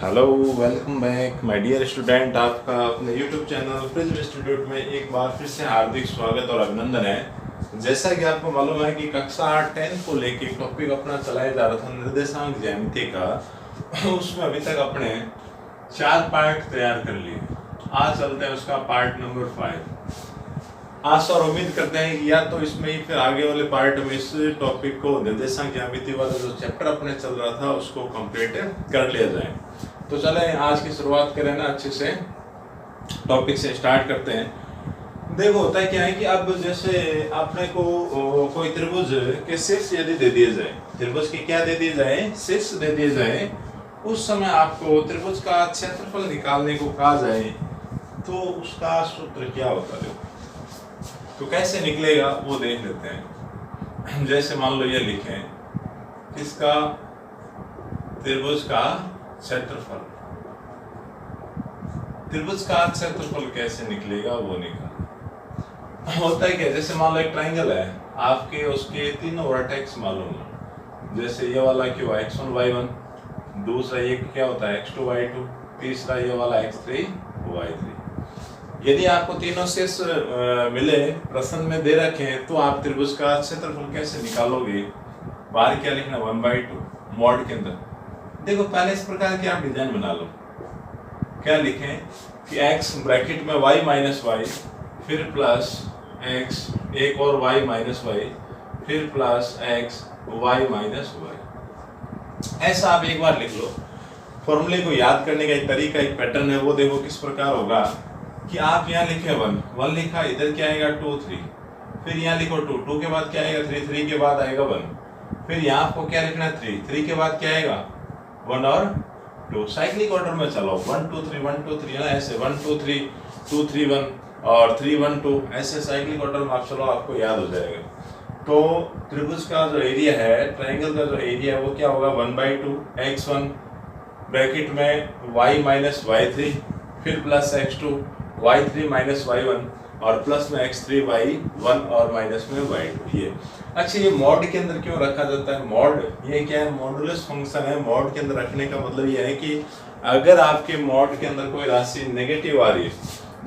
Hello, welcome back my dear student. आपका अपने YouTube channel prism institute में एक बार फिर से हार्दिक स्वागत और अभिनंदन है। जैसा कि आपको मालूम है कि कक्षा 10 को लेके टॉपिक अपना चलाया जा रहा था निर्देशांक ज्यामिति का। उसमें अभी तक अपने 4 पार्ट तैयार कर लिए। आज चलते हैं उसका पार्ट नंबर 5। आशा और उम्मीद करते हैं कि या तो इसमें ही फिर आगे वाले पार्ट में इस टॉपिक को निर्देशांक ज्यामिति वाला जो चैप्टर अपने चल रहा था उसको कंप्लीट कर लिया जाए। तो चले आज की शुरुआत करें ना, अच्छे से टॉपिक से स्टार्ट करते हैं। देखो होता है क्या है कि अब जैसे आपने को कोई त्रिभुज के शीर्ष यदि दे दिए जाए, त्रिभुज के क्या दे दिए जाए, शीर्ष दे दिए जाए, उस समय आपको त्रिभुज का क्षेत्रफल निकालने को कहा जाए तो उसका सूत्र क्या होता है, तो कैसे निकलेगा वो देख लेते हैं। जैसे मान लो ये लिखें किसका, त्रिभुज का क्षेत्रफल। त्रिभुज का क्षेत्रफल कैसे निकलेगा वो निकाल। होता है क्या, जैसे मान लो एक ट्राइंगल है, आपके उसके तीनों वर्टेक्स मालूम है। जैसे ये वाला क्या हुआ x1 y1, दूसरा ये क्या होता है x2 y2, तीसरा ये वाला x3 y3। यदि आपको तीनों शीर्ष मिले प्रश्न में दे रखे हैं तो आप त्रिभुज का क्षेत्रफल कैसे निकालोगे। बाहर क्या लिखना, 1/2 मॉड के अंदर। देखो पहले इस प्रकार की आप डिजाइन बना लो। क्या लिखें कि x ब्रैकेट में y माइनस वाई, फिर प्लस x एक और y माइनस वाई, फिर plus x y minus Y. ऐसा आप एक बार लिख लो। फॉर्मूले को याद करने का एक तरीका, एक पैटर्न है, वो देखो किस प्रकार होगा कि आप यहाँ लिखे 1 लिखा, इधर क्या आएगा 2 3, फिर यहाँ लिखो 2 के बाद क्या आएगा 3 के बाद आएगा 1, फिर यहाँ आपको क्या लिखना है 3 के बाद क्या आएगा 1 और 2। साइक्लिक ऑर्डर में चलो 1 2 3 1 2 3 ना, ऐसे 1 2 3 2 3 1 और 3 1 2, ऐसे साइक्लिक ऑर्डर में आप चलो, आपको याद हो जाएगा। तो त्रिभुज का जो एरिया है, ट्राइंगल का जो एरिया है वो क्या होगा 1/2 x1 ब्रैकेट में y माइनस y3, फिर plus x2 y3 minus y1 और प्लस में x3 y1 और माइनस में y2। ये अच्छा, ये मॉड के अंदर क्यों रखा जाता है? मॉड ये क्या है, मॉडुलस फंक्शन है। मॉड के अंदर रखने का मतलब ये है कि अगर आपके मॉड के अंदर कोई राशि नेगेटिव आ रही है,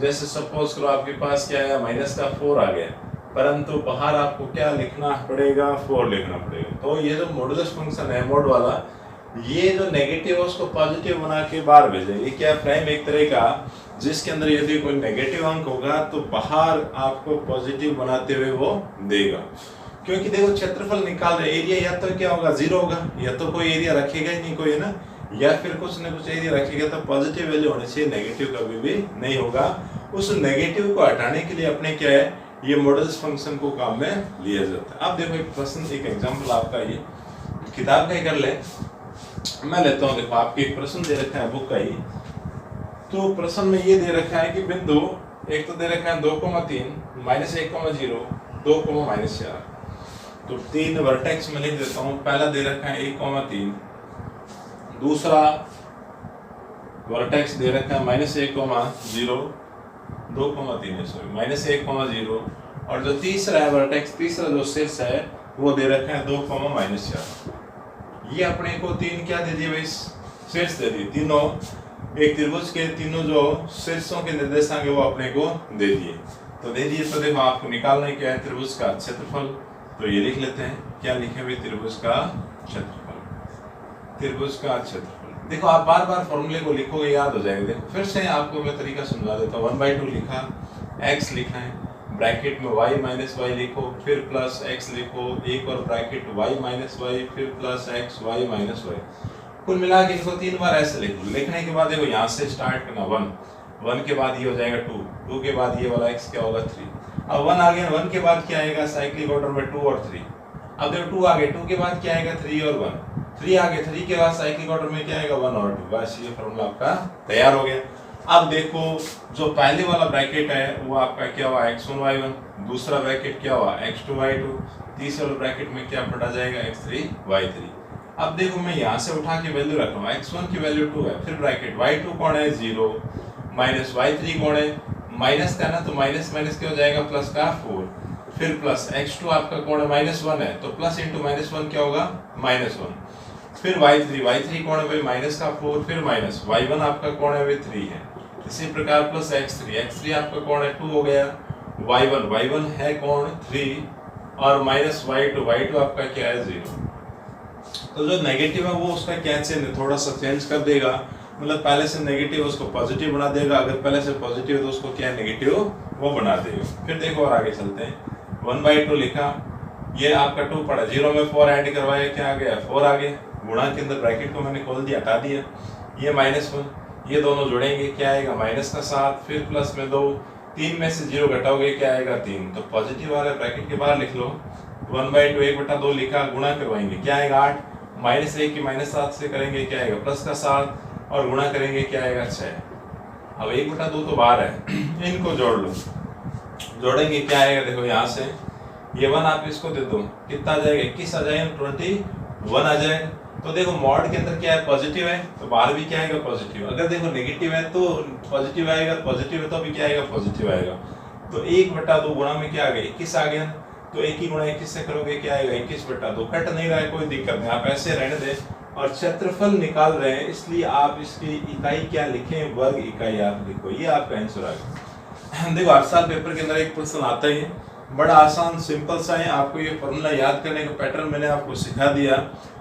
जैसे सपोज करो आपके पास क्या है -4 आ गया, परंतु बाहर आपको क्या लिखना पड़ेगा, 4 लिखना पड़ेगा। तो ये जो मॉडुलस फंक्शन है मॉड वाला, ये जो नेगेटिव है उसको पॉजिटिव बना के बाहर भेजे। ये क्या प्राइम एक तरह का, जिसके अंदर यदि कोई नेगेटिव अंक होगा तो बाहर आपको पॉजिटिव बनाते हुए वो देगा। क्योंकि देखो क्षेत्रफल निकाल रहे, एरिया या तो क्या होगा 0 होगा, या तो कोई एरिया रखेगा ही नहीं कोई, है ना, या फिर कुछ न कुछ एरिया रखेगा। तो पॉजिटिव वैल्यू होनी चाहिए, नेगेटिव कभी भी नहीं होगा। उस नेगेटिव को हटाने के लिए अपने क्या है, ये मॉडल्स फंक्शन को काम में लिया जाता है। अब देखो एक प्रश्न, एक एग्जाम्पल आपका ये किताब का ही कर ले, मैं लेता हूँ। देखो आपके एक प्रश्न दे रखा है बुक का ही। तो प्रश्न में ये दे रखा है कि बिंदु एक तो दे रखा है 2,3 -1,0 2, -4। तो 3 वर्टेक्स में लिख देता हूँ। पहला दे रखा है 1,3, दूसरा वर्टेक्स दे रखा है -1,0 2,3 सॉरी -1,0, और जो तीसरा है वर्टेक्स, तीसरा जो शीर्ष है वो दे रखा है 2, -4। ये अपने को 3 क्या दे दिए भाई, शीर्ष दे दिए। तीनों एक त्रिभुज के तीनों जो शीर्षों के निर्देशांक है वो अपने को दे दिए। तो दे दिए तो देखो आपको निकालना क्या है, त्रिभुज का क्षेत्रफल। तो ये लिख लेते हैं, क्या लिखे हुए, त्रिभुज का क्षेत्रफल। त्रिभुज का क्षेत्रफल देखो आप बार बार फॉर्मूले को लिखोगे याद हो जाएगा। देखो फिर से आपको मैं तरीका समझा देता हूँ। 1/2 लिखा, x लिखा है, ब्रैकेट में y माइनस वाई लिखो, फिर प्लस x लिखो, एक और ब्रैकेट y माइनस वाई, फिर plus x y minus Y. कुल मिला के इसको 3 बार ऐसे लिख लो। लिखने के बाद देखो यहाँ से स्टार्ट करना 1 के बाद ये हो जाएगा 2 के बाद ये वाला x क्या होगा 3। अब 1 आ गया, 1 के बाद क्या आएगा साइक्लिक ऑर्डर में 2 और 3। अब देखो 2 आ गए, 2 के बाद क्या आएगा 3 और 1, 3 आ गए, 3 के बाद साइक्लिक ऑर्डर में क्या आएगा 1 और 2। बस ये फॉर्मूला आपका तैयार हो गया। अब देखो जो पहले वाला ब्रैकेट है वो आपका क्या हुआ x1 y1, दूसरा ब्रैकेट क्या हुआ x2 y2, तीसरे वाले ब्रैकेट में क्या पटा जाएगा x3 y3। अब देखो मैं यहाँ से उठा के वैल्यू रख रहा हूँ, x1 की वैल्यू 2 है, फिर ब्रैकेट y2 कौन है 0, माइनस y3 कौन है, माइनस का ना, तो माइनस माइनस क्या हो जाएगा प्लस का 4, फिर प्लस x2 आपका कौन है -1 है, तो प्लस इंटू -1 क्या होगा -1, फिर y3 कौन है भाई माइनस का 4, फिर माइनस y1 आपका कौन है भाई 3 है। इसी प्रकार प्लस x3 आपका कौन है 2 हो गया, y1 है कौन 3 और माइनस y2 आपका क्या है 0। तो जो नेगेटिव है वो उसका क्या चेंज थोड़ा सा चेंज कर देगा, मतलब पहले से नेगेटिव उसको पॉजिटिव बना देगा, अगर पहले से पॉजिटिव है तो उसको क्या नेगेटिव वो बना देगा। फिर देखो और आगे चलते हैं, 1/2 लिखा, ये आपका 2 पड़ा, 0 में 4 ऐड करवाया, क्या आ गया 4 आ गया, गुणा के अंदर ब्रैकेट को मैंने खोल दिया हटा दिया, ये -1, ये दोनों जुड़ेंगे क्या आएगा माइनस का 7, फिर प्लस में 2, 3 में से 0 घटाओगे क्या आएगा 3, तो पॉजिटिव आ रहा है ब्रैकेट के बाहर लिख लो, 1/2 1/2 लिखा, गुणा करवाएंगे क्या आएगा 8, -1 की -7 से करेंगे क्या आएगा प्लस का 7 और गुणा करेंगे क्या आएगा 6। अब 1/2 तो बाहर है, इनको जोड़ लो, जोड़ेंगे क्या आएगा देखो यहाँ से, ये 1 आप इसको दे दो, कितना आ जाएगा 21 आ जाएगा, 21 आ जाएगा। तो देखो मॉड के अंदर क्या है पॉजिटिव है तो बाहर भी क्या आएगा पॉजिटिव, अगर देखो नेगेटिव है तो पॉजिटिव आएगा, पॉजिटिव है तो भी क्या आएगा पॉजिटिव आएगा। तो 1/2 गुणा में क्या आ गया 21 आ गया, तो 1 ही गुणा 21 से करोगे क्या आएगा 21/2, कट नहीं रहा है कोई दिक्कत नहीं, आप ऐसे रहने दें। और क्षेत्रफल निकाल रहे हैं इसलिए आप इसकी इकाई क्या लिखें, वर्ग इकाई आप लिखो, ये आपका आंसर आ गया। देखो हर साल पेपर के अंदर एक प्रश्न आता ही है, बड़ा आसान सिंपल सा है, आपको ये फॉर्मूला याद करने का पैटर्न मैंने आपको सिखा दिया।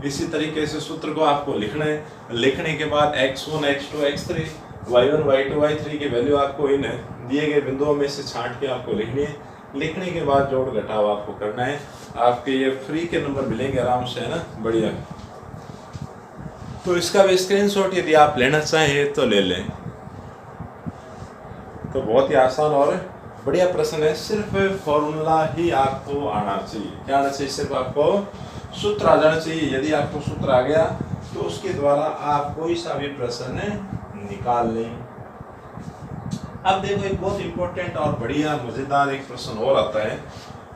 इसी तरीके से सूत्र को आपको लिखना है, लिखने के बाद x1 x2 x3 y1 y2 y3 की वैल्यू आपको इन दिए गए बिंदुओं में से छांट के आपको लिखनी है, लिखने के बाद जोड़ घटाव आपको करना है, आपके ये फ्री के नंबर मिलेंगे आराम से, है ना, बढ़िया। तो इसका भी स्क्रीनशॉट यदि आप लेना चाहें तो ले लें। तो बहुत ही आसान और बढ़िया प्रश्न है, सिर्फ फॉर्मूला ही आपको आना चाहिए, क्या आना चाहिए, सिर्फ आपको सूत्र आ जाना चाहिए। यदि आपको सूत्र आ गया तो उसके द्वारा आप कोई सा भी प्रश्न निकाल लें। अब देखो एक बहुत इंपॉर्टेंट और बढ़िया मजेदार एक प्रश्न और आता है,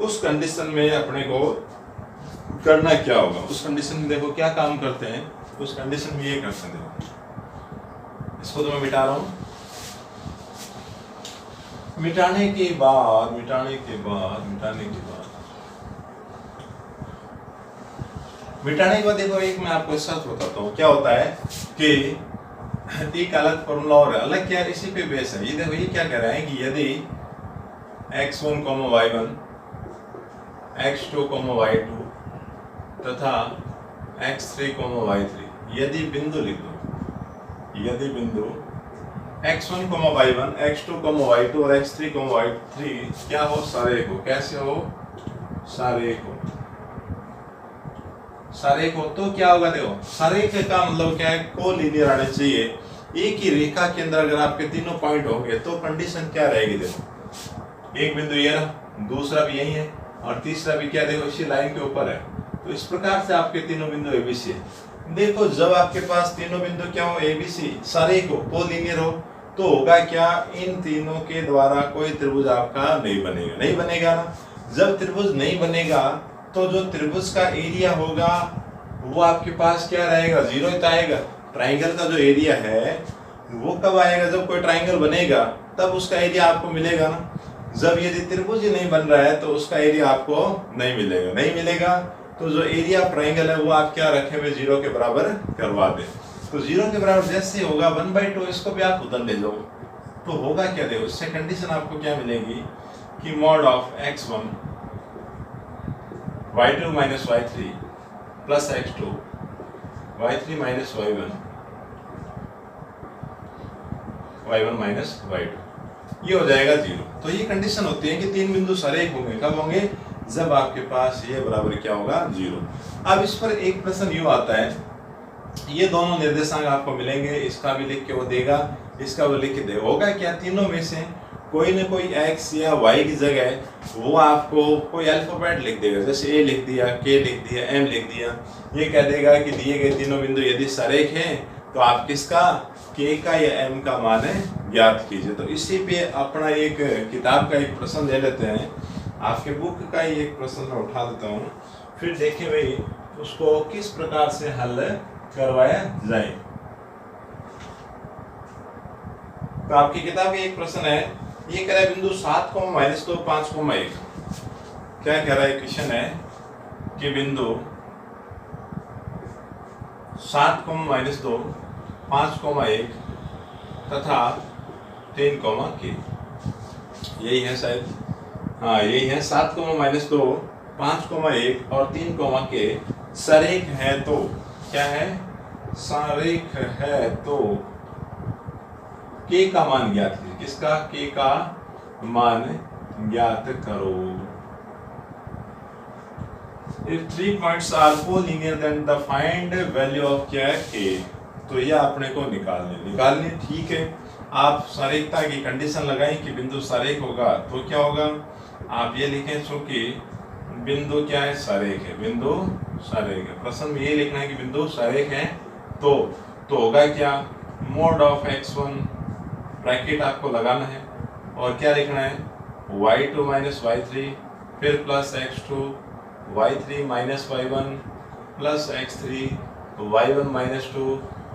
उस कंडीशन में अपने को करना क्या होगा, उस कंडीशन में देखो क्या काम करते हैं, उस कंडीशन में ये करते हैं, देखो इसको तो मैं मिटा रहा हूँ, मिटाने के बाद देखो एक मैं आपको सच बताता हूँ क्या होता है कि एक अलग फॉर्मूला और है, अलग क्या इसी पे बेस है। ये देखो ये क्या कह रहा है कि यदि x1, y1 x2, y2 तथा x3, y3 यदि बिंदु लिख दो, यदि बिंदु x1, y1 x2, y2 और x3, y3 क्या हो सारे को, कैसे हो सारे को तो क्या होगा, देखो सारे का मतलब क्या है, कोलिनियर आने चाहिए। एक ही रेखा के अंदर अगर आपके तीनों पॉइंट होंगे तो कंडीशन क्या रहेगी, देखो एक बिंदु ये रहा, दूसरा भी यही है और तीसरा भी क्या देखो इसी लाइन के ऊपर है, तो इस प्रकार से आपके तीनों बिंदु एबीसी है। देखो जब आपके पास तीनों बिंदु क्या हो एबीसी सारे को कोलिनियर हो तो होगा क्या, इन तीनों के द्वारा कोई त्रिभुज आपका नहीं बनेगा ना। जब त्रिभुज नहीं बनेगा तो जो त्रिभुज का एरिया होगा वो आपके पास क्या रहेगा, 0 ही आएगा। ट्राइंगल का जो एरिया है वो कब आएगा, जब कोई ट्राइंगल बनेगा तब उसका एरिया आपको मिलेगा ना। जब यदि त्रिभुज ही नहीं बन रहा है तो उसका एरिया आपको नहीं मिलेगा। तो जो एरिया ऑफ ट्राइंगल है वो आप क्या रखे हुए 0 के बराबर करवा दें। तो 0 के बराबर जैसे होगा 1/2 इसको भी आप उधर ले जाओ तो होगा क्या, देखो इससे कंडीशन आपको क्या मिलेगी कि mod of x1 y2 minus y3 plus x2 y3 minus y1 minus y2 ये हो जाएगा 0। तो ये कंडीशन होती है कि तीन बिंदु सरेख होंगे, कब होंगे, जब आपके पास ये बराबर क्या होगा 0। अब इस पर एक प्रश्न यूँ आता है, ये दोनों निर्देशांक आपको मिलेंगे, इसका भी लिख के वो देगा, इसका भी लिख के देगा, होगा क्या तीनों में से कोई न कोई x या y की जगह वो आपको कोई अल्फाबेट लिख देगा, जैसे a लिख दिया, k लिख दिया, m लिख दिया। ये कह देगा कि दिए गए तीनों बिंदु यदि सरेख हैं तो आप किसका k का या m का मान ज्ञात कीजिए। तो इसी पे अपना एक किताब का एक प्रश्न ले लेते हैं, आपके बुक का ही एक प्रश्न मैं उठा देता हूँ, फिर देखें भाई उसको किस प्रकार से हल करवाया जाए। तो आपकी किताब में एक प्रश्न है, ये कह रहा है बिंदु 7, -2, 5, 1 क्या कह रहा है, क्वेश्चन है कि बिंदु 7 कोमा माइनस 2, 5 कोमा 1 तथा 3 कोमा के। यही है शायद, हाँ यही है। 7 कोमा माइनस 2, 5 कोमा 1 और 3 कोमा के सरेख है तो क्या है, सरेख है तो के का मान ज्ञात कीजिए। किसका, के का मान ज्ञात करो। If 3 points are collinear then the find value of क्या है, के। तो ये आपने को निकालने ठीक है। आप सरेखता की कंडीशन लगाएं कि बिंदु सरेख होगा तो क्या होगा, आप ये लिखें चूंकि बिंदु क्या है, सरेख है, बिंदु सरेख है। प्रश्न में ये लिखना है कि बिंदु सरेख है तो होगा क्या, मोड ऑफ x1 ब्रैकेट आपको लगाना है और क्या लिखना है, y2 माइनस y3 फिर plus x2 y3 minus y1 plus x3 y1 minus 2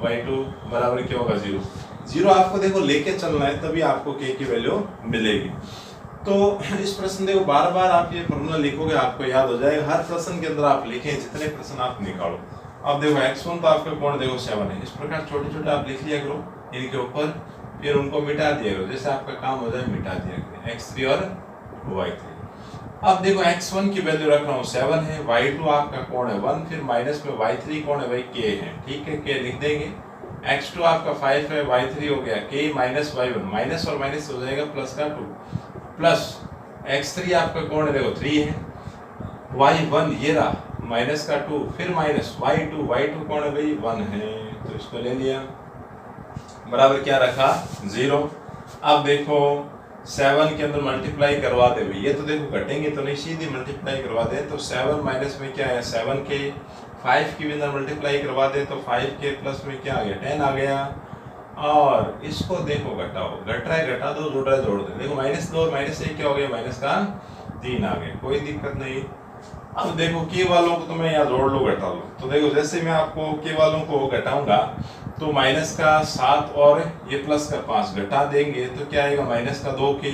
y2 बराबर क्या होगा, 0। 0 आपको देखो लेके चलना है तभी आपको k की वैल्यू मिलेगी। तो इस प्रश्न देखो बार बार आप ये फॉर्मूला लिखोगे आपको याद हो जाएगा। हर प्रश्न के अंदर आप लिखें, जितने प्रश्न आप निकालो। अब देखो x1 तो आपका कोण देखो 7 है। इस प्रकार छोटे छोटे आप लिख लिया करो इनके ऊपर, फिर उनको मिटा दिया करो। जैसे आपका काम हो जाए मिटा दिया करो x3 और y3। अब देखो x1 की वैल्यू रख रहा हूँ 7 है, y2 आपका कोण है 1, फिर माइनस में y3 कोण है भाई k है, ठीक है, k लिख देंगे। x2 आपका 5 है, y3 हो गया k माइनस y1, माइनस और माइनस हो जाएगा प्लस का 2, प्लस x3 आपका कोण है देखो 3 है, y1 ये रहा माइनस का 2, फिर माइनस y2 कोण है भाई 1 है, तो इसको ले लिया बराबर क्या रखा 0। अब देखो 7 के अंदर मल्टीप्लाई करवा दे भाई, ये तो देखो घटेंगे तो नहीं, सीधी मल्टीप्लाई करवा दे तो 7 माइनस में क्या है 7k, 5 की भी अंदर मल्टीप्लाई करवा दे तो 5k प्लस में क्या आ गया 10 आ गया। और इसको देखो घटाओ, घट रहा है घटा दो, जोड़ रहा है जोड़ दे। देखो माइनस 2 और माइनस 1 क्या हो गया, माइनस का 3 आ गया, कोई दिक्कत नहीं। अब देखो के वालों को तो मैं यहाँ जोड़ लो घटा लो, तो देखो जैसे मैं आपको के वालों को घटाऊंगा तो माइनस का 7 और ये प्लस का 5 घटा देंगे तो क्या आएगा, माइनस का 2 के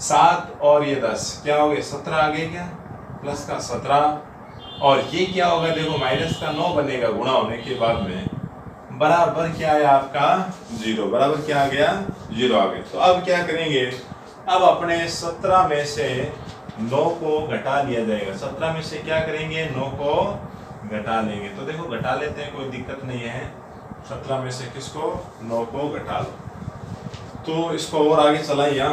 7 और ये 10 क्या हो गया 17 आ गए क्या, प्लस का 17 और ये क्या होगा देखो माइनस का 9 बनेगा गुणा होने के बाद में, बराबर क्या है आपका 0, बराबर क्या आ गया 0 आ गया। तो अब क्या करेंगे, अब अपने 17 में से 9 को घटा लिया जाएगा। 17 में से क्या करेंगे 9 को घटा लेंगे, तो देखो घटा लेते हैं कोई दिक्कत नहीं है। 17 में से किसको 9 को घटा लो, तो इसको और आगे चलाइए।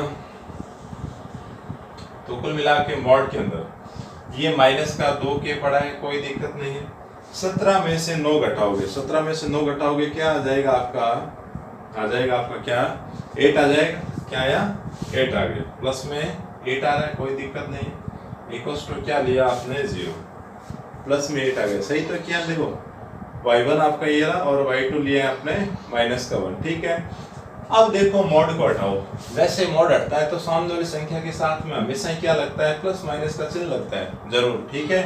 तो कुल मिला के मॉड के अंदर ये माइनस का 2k पड़ा है, कोई दिक्कत नहीं है। 17 में से 9 घटाओगे, 17 में से 9 घटाओगे क्या आ जाएगा आपका, आ जाएगा आपका क्या 8 आ जाएगा, क्या आया 8 आ गया, प्लस में 8 आ रहा है कोई दिक्कत नहीं। इक्वल्स टू क्या लिया आपने 0, प्लस में 8 आ गया, सही तो क्या देखो y1 आपका ये रहा और y2 लिया है आपने माइनस का 1, ठीक है। अब देखो मॉड को हटाओ, वैसे मॉड हटता है तो सामने वाली संख्या के साथ में हमेशा क्या लगता है प्लस माइनस का चिन्ह लगता है जरूर, ठीक है।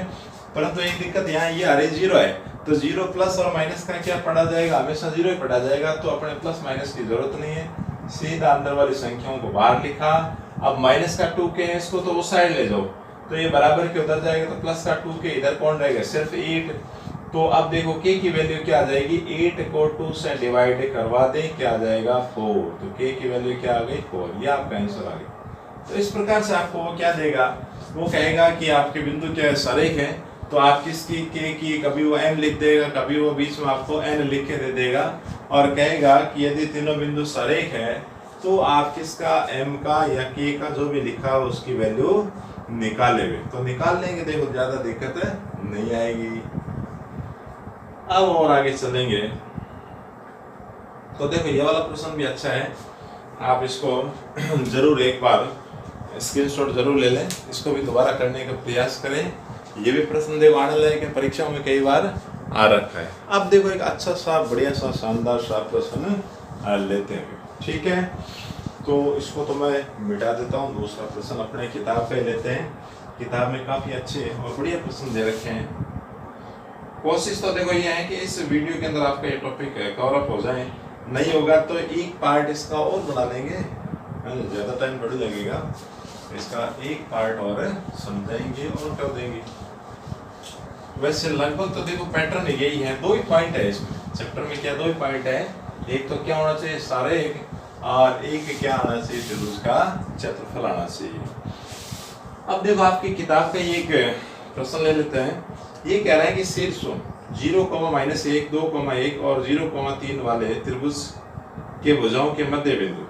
परंतु एक दिक्कत यहाँ ये अरे 0 है तो 0 प्लस और माइनस का क्या पढ़ा जाएगा, हमेशा 0 ही पढ़ा जाएगा, तो अपने प्लस माइनस की जरूरत नहीं है, सीधा अंदर वाली संख्याओं को बाहर लिखा। अब माइनस का 2k है, इसको तो उस साइड ले जाओ तो ये बराबर के उधर जाएगा, तो प्लस का 2k इधर कौन रहेगा सिर्फ 8। तो अब देखो k की वैल्यू क्या आ जाएगी, 8 को 2 से डिवाइड करवा दें क्या आ जाएगा 4, तो k की वैल्यू क्या आ गई 4, ये आपका आंसर आ गया। तो इस प्रकार से आपको वो क्या देगा, वो कहेगा कि आपके बिंदु क्या है सरेख है, तो आप किसकी k की कभी वो m लिख देगा, कभी वो बीच में आपको n लिख के दे देगा और कहेगा कि यदि तीनों बिंदु सरेख है तो आप किसका m का या k का जो भी लिखा हो उसकी वैल्यू निकालेंगे, तो निकाल लेंगे, देखो ज्यादा दिक्कत नहीं आएगी। अब और आगे चलेंगे, तो देखो ये वाला प्रश्न भी अच्छा है, आप इसको जरूर एक बार स्क्रीनशॉट जरूर ले लें, इसको भी दोबारा करने का प्रयास करें। ये भी प्रश्न देखो आने लगे परीक्षाओं में कई बार आ रखा है। अब देखो एक अच्छा सा बढ़िया सा शानदार सा प्रश्न लेते हैं, ठीक है। तो इसको तो मैं मिटा देता हूँ, दूसरा प्रश्न अपने किताब पे लेते हैं। किताब में काफ़ी अच्छे और बढ़िया प्रश्न दे रखे हैं। कोशिश तो देखो ये है कि इस वीडियो के अंदर आपका ये टॉपिक कवर अप हो जाए, नहीं होगा तो एक पार्ट इसका और बना लेंगे, ज़्यादा टाइम थोड़ी लगेगा, इसका एक पार्ट और समझाएंगे और कर देंगे। वैसे लगभग तो देखो पैटर्न यही है, 2 ही पॉइंट है इसमें, चैप्टर में क्या दो ही पॉइंट है, एक तो क्या होना चाहिए सारे एक, और एक क्या आना चाहिए त्रिभुज का क्षेत्रफल आना चाहिए। अब देखो आपकी किताब का ये एक प्रश्न ले लेते हैं। ये कह रहा है कि शीर्षों 0, -1, 2, 1 और 0, 3 वाले त्रिभुज के भुजाओं के मध्य बिंदु।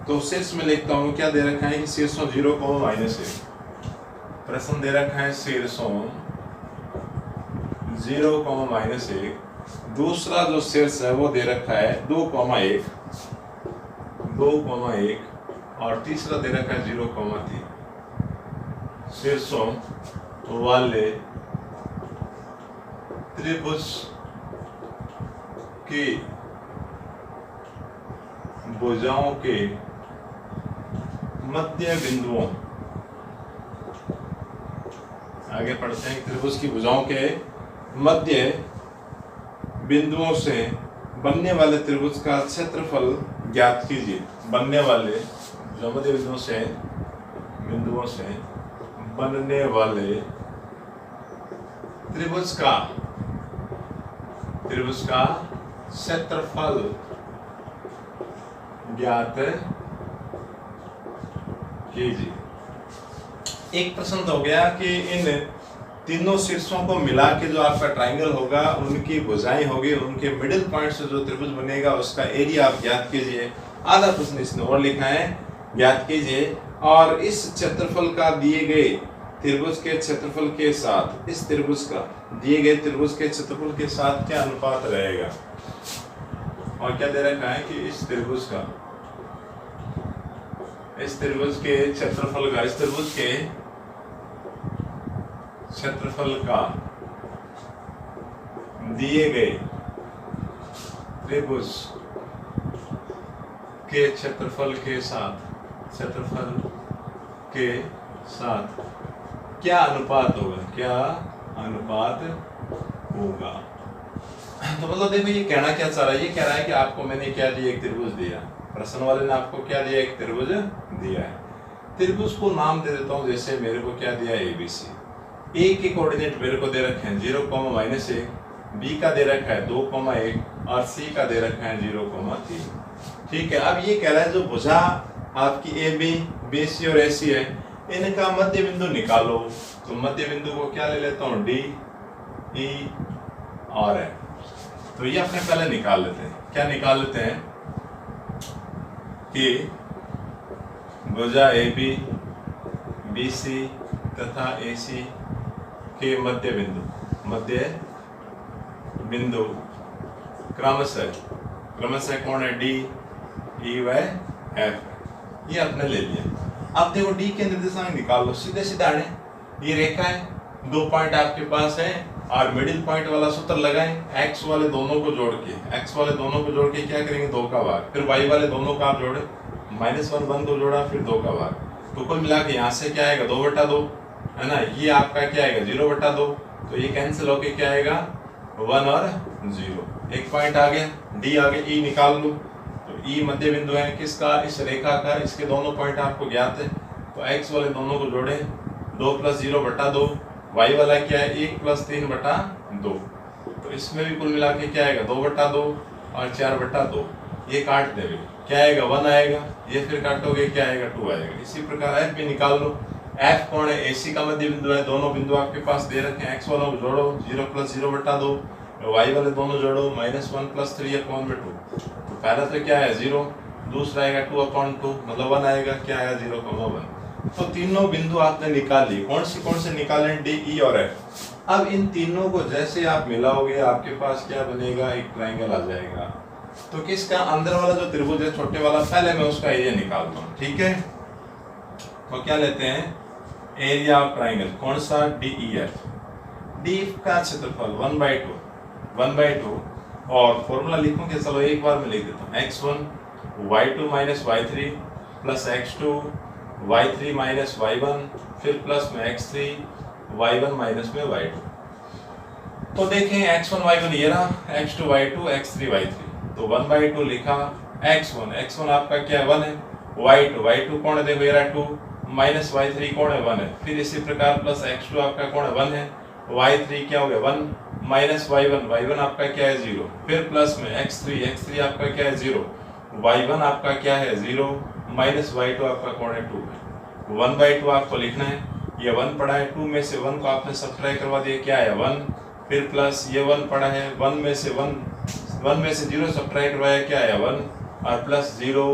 तो शीर्ष में लिखता हूँ क्या दे रखा है कि शीर्षों 0, -1। प्रश्न दे रखा है शीर्षों 0, -1। दूसरा जो शीर्ष है वो दे रखा है 2, 1, 2, 1 और तीसरा दे रखा है 0, 3। शीर्षों वाले त्रिभुज की भुजाओं के मध्य बिंदुओं, आगे पढ़ते हैं, त्रिभुज की भुजाओं के मध्य बिंदुओं से बनने वाले त्रिभुज का क्षेत्रफल ज्ञात कीजिए। बनने वाले मध्य बिंदुओं से बनने वाले त्रिभुज का क्षेत्रफल ज्ञात कीजिए। एक प्रश्न हो गया कि इन तीनों शीर्षों को मिला के जो आपका ट्राइंगल होगा, उनकी भुजाएं होगी, उनके मिडिल पॉइंट से जो त्रिभुज बनेगा उसका एरिया आप ज्ञात कीजिए। आधा प्रश्न इसने और लिखा है, ज्ञात कीजिए और इस क्षेत्रफल का दिए गए त्रिभुज के क्षेत्रफल के साथ, इस त्रिभुज का दिए गए त्रिभुज के क्षेत्रफल के साथ क्या अनुपात रहेगा। और क्या दे रखा है कि इस त्रिभुज के क्षेत्रफल का, इस त्रिभुज के क्षेत्रफल का दिए गए त्रिभुज के क्षेत्रफल के साथ क्या अनुपात होगा। तो मतलब देखो ये कहना क्या चाह रहा है, ये कह रहा है कि आपको मैंने क्या दिया, एक त्रिभुज दिया, प्रश्न वाले ने आपको क्या दिया, एक त्रिभुज दिया है। त्रिभुज को नाम दे देता हूँ, जैसे मेरे को क्या दिया, ABC। ए के कोऑर्डिनेट मेरे को दे रखे हैं 0, -1, बी का दे रखा है 2, 1 और सी का दे रखा है 0, 3। ठीक है। अब ये कह रहा है जो भुजा आपकी AB, BC और AC है, इनका मध्य बिंदु निकालो। तो मध्य बिंदु को क्या ले लेता हूँ, D, E और F। तो ये अपने पहले निकाल लेते हैं। क्या निकाल लेते हैं कि भुजा AB, BC तथा AC के मध्य बिंदु क्रमशः कौन है, D, E व F। ये आपने ले लिया। अब देखो D के निर्देशांक निकाल लो, सीधे सीधे आने। ये रेखा है, 2 पॉइंट आपके पास है और मिडिल पॉइंट वाला सूत्र लगाएं। x वाले दोनों को जोड़ के क्या करेंगे, 2 का भाग, फिर y वाले दोनों का आप जोड़े, -1 1 2 जोड़ा, फिर 2 का भाग। तो कुल मिला के यहाँ से क्या आएगा, 2/2 है ना। ये आपका क्या आएगा, 0/2। तो ये कैंसिल होके क्या आएगा, 1 और 0। एक पॉइंट आ गया, D आ गया, E निकाल लो। तो E मध्य बिंदु है किसका, इस रेखा का। इसके दोनों पॉइंट आपको ज्ञात है, तो x वाले दोनों को जोड़े, 2 + 0/2। y वाला क्या है, 1 + 3/2। तो इसमें भी कुल मिला के क्या आएगा, 2/2 और 4/2। ये काट देंगे, क्या आएगा, 1 आएगा। ये फिर काटोगे, क्या आएगा, 2 आएगा। इसी प्रकार F भी निकाल लो। F कौन है, AC का मध्य बिंदु है। दोनों बिंदु आपके पास दे रखे हैं, x वालों को जोड़ो, 0 + 0/2, y वाले दोनों जोड़ो, -1 + 3/2। तो पहला तो क्या है, 0, दूसरा आएगा 2/2, मतलब 1 आएगा, क्या आएगा, 0,1। तो तीनों बिंदु आपने निकाल ली। कौन से निकालें, D, E और F। अब इन तीनों को जैसे आप मिलाओगे, आपके पास क्या बनेगा, एक ट्राइंगल आ जाएगा। तो किसका, अंदर वाला जो त्रिभुज है छोटे वाला, पहले मैं उसका एरिया निकालता हूँ। ठीक है, तो क्या लेते हैं, एरिया ऑफ ट्राइंगल, कौन सा, DEF। D का क्षेत्रफल 1/2 और फॉर्मूला लिखूंगे, चलो एक बार मैं लिख देता हूँ, x1 y2 - y3 + x2 y3 - y1 फिर प्लस में x3 y1 - में y2। तो देखें x1 y1 ये रहा, x2 y2 x3 y3। तो 1/2 लिखा, x1 आपका क्या है, 1 है, y2 कौन है, देखो ये रहा 2, -y3 कौन है, 1 है। फिर इसी प्रकार प्लस x2 आपका कौन है, 1 है, y3 क्या हो गया, 1 माइनस y1 आपका क्या है 0, फिर प्लस में x3 आपका क्या है 0, y1 आपका क्या है 0, माइनस y2 आपका कौन है 2 है। 1/2 आपको लिखना है, ये 1 पड़ा है, 2 में से 1 को आपने सब्ट्रैक्ट करवा दिया, क्या है 1, फिर प्लस ये 1 पड़ा है, 1 में से 0 सब्ट्रैक्ट करवाया, क्या है 1, और प्लस 0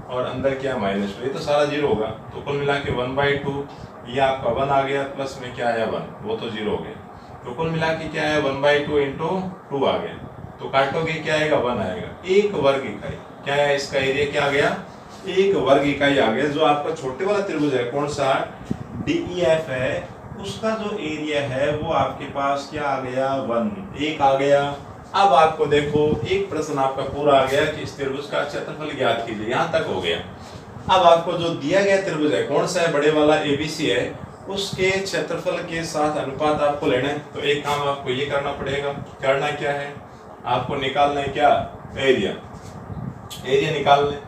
और अंदर क्या माइनस, ये तो सारा 0 होगा। तो कुल मिला के 1/2 ये आपका 1 आ गया, प्लस में क्या आया 1, वो तो 0 हो गया। तो कुल मिला के क्या है 1/2 इंटू 2 आ गया। तो काटोगे क्या आएगा 1 आएगा। एक वर्ग इकाई क्या है, इसका एरिया क्या आ गया, एक वर्ग इकाई आ गया। जो आपका छोटे वाला त्रिभुज है कौन सा DEF है, उसका जो एरिया है वो आपके पास क्या आ गया 1, एक आ गया। अब आपको देखो एक प्रश्न आपका पूरा आ गया कि इस त्रिभुज का क्षेत्रफल ज्ञात कीजिए, यहाँ तक हो गया। अब आपको जो दिया गया त्रिभुज है कौन सा है, बड़े वाला ABC है, उसके क्षेत्रफल के साथ अनुपात आपको लेना है। तो एक काम आपको ये करना पड़ेगा, करना क्या है, आपको निकालना है क्या एरिया निकालना है।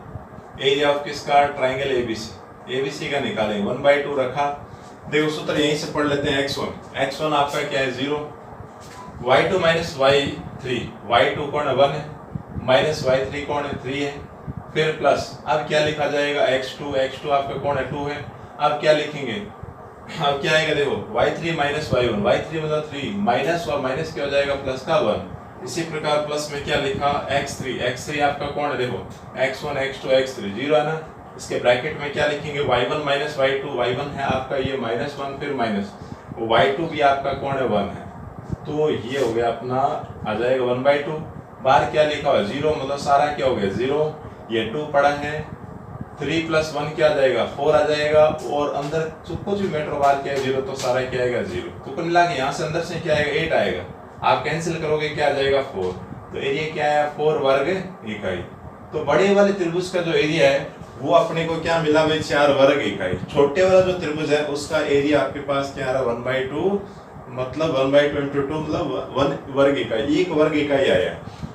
एरिया ऑफ किसका, ट्राइंगल ABC का निकालेंगे। 1/2 रखा, देखो सूत्र यहीं से पढ़ लेते हैं। x1 आपका क्या है 0, y2 माइनस y3, y2 कौन है 1 है, माइनस y3 कौन है 3 है, फिर प्लस अब क्या लिखा जाएगा x2 आपका कौन है 2 है। अब क्या लिखेंगे, अब क्या आएगा देखो y3 माइनस y1, y3 मतलब 3, माइनस और माइनस क्या हो जाएगा प्लस का 1। इसी प्रकार प्लस में क्या लिखा x3 आपका कौन है देखो x1 x2 x3 0 है ना। इसके ब्रैकेट में क्या लिखेंगे y1 माइनस y2, y1 है आपका ये -1, फिर माइनस y2 भी आपका कौन है 1 है। तो ये हो गया अपना आ जाएगा 1/2। बाहर क्या लिखा हुआ 0 मतलब सारा क्या हो गया 0, ये 2 पड़ा है, 3 + 1 क्या आ जाएगा 4 आ जाएगा, और अंदर कुछ भी मेट्रो बार क्या है 0, तो सारा क्या आएगा 0। तो कुल मिला के यहाँ से अंदर से क्या आएगा 8 आएगा, आप कैंसिल करोगे क्या आ जाएगा 4। तो एरिया क्या है 4 वर्ग इकाई। तो बड़े वाले त्रिभुज का जो एरिया है वो अपने को क्या मिला भाई 4 वर्ग इकाई। छोटे वाला जो त्रिभुज है उसका एरिया आपके पास क्या आ रहा 1/2, मतलब 1/2 × 2 मतलब 1 वर्ग इकाई, एक वर्ग इकाई आया।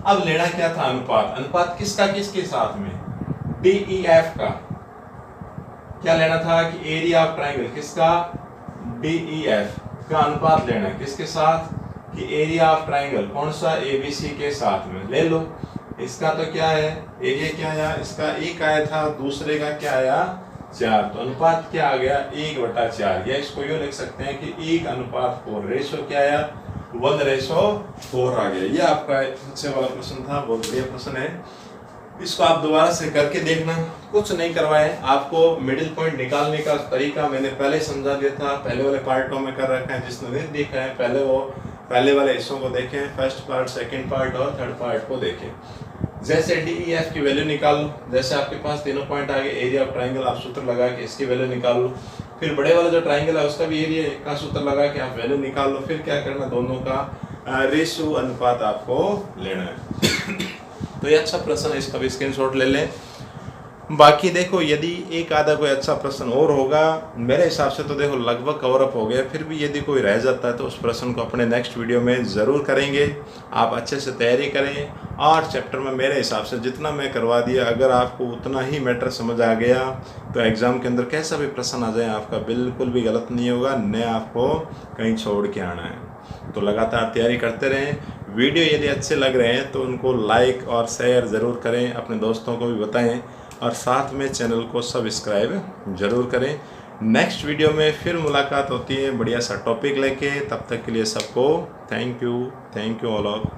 अब लेना क्या था अनुपात किसका किसके साथ में, DEF का। क्या लेना था कि एरिया ऑफ ट्राइंगल किसका DEF का अनुपात लेना है किसके साथ, कि एरिया ऑफ ट्राइंगल कौन सा ABC के साथ में ले लो। इसका तो क्या है एरिया क्या आया, इसका 1 आया था, दूसरे का क्या आया 4, तो अनुपात क्या आ गया 1/4, या इसको यूँ लिख सकते हैं कि 1:4। रेशो क्या आया 1:4 आ गया। ये आपका सबसे वाला प्रश्न था, बहुत बढ़िया प्रश्न है। इसको आप दोबारा से करके देखना, कुछ नहीं करवाए, आपको मिडिल पॉइंट निकालने का तरीका मैंने पहले समझा दिया था, पहले वाले पार्टों में कर रखा है। जिसने नहीं देखा है पहले वाले हिस्सों को देखें, फर्स्ट पार्ट, सेकंड पार्ट और थर्ड पार्ट को देखें। जैसे DEF की वैल्यू निकाल लो, जैसे आपके पास तीनों पॉइंट आ गए, एरिया ऑफ ट्राइंगल आप सूत्र लगा के इसकी वैल्यू निकाल लो। फिर बड़े वाला जो ट्राइंगल है उसका भी एरिया का सूत्र लगा के आप वैल्यू निकाल लो। फिर क्या करना, दोनों का रेशियो अनुपात आपको लेना है। तो ये अच्छा प्रश्न है, इसका भी स्क्रीनशॉट ले लें। बाकी देखो यदि एक आधा कोई अच्छा प्रश्न और होगा, मेरे हिसाब से तो देखो लगभग कवर अप हो गया। फिर भी यदि कोई रह जाता है तो उस प्रश्न को अपने नेक्स्ट वीडियो में ज़रूर करेंगे। आप अच्छे से तैयारी करें, और चैप्टर में मेरे हिसाब से जितना मैं करवा दिया, अगर आपको उतना ही मैटर समझ आ गया तो एग्ज़ाम के अंदर कैसा भी प्रश्न आ जाए आपका बिल्कुल भी गलत नहीं होगा, न आपको कहीं छोड़ के आना है। तो लगातार तैयारी करते रहें। वीडियो यदि अच्छे लग रहे हैं तो उनको लाइक और शेयर ज़रूर करें, अपने दोस्तों को भी बताएं, और साथ में चैनल को सब्सक्राइब ज़रूर करें। नेक्स्ट वीडियो में फिर मुलाकात होती है बढ़िया सा टॉपिक लेके। तब तक के लिए सबको थैंक यू ऑल ऑफ।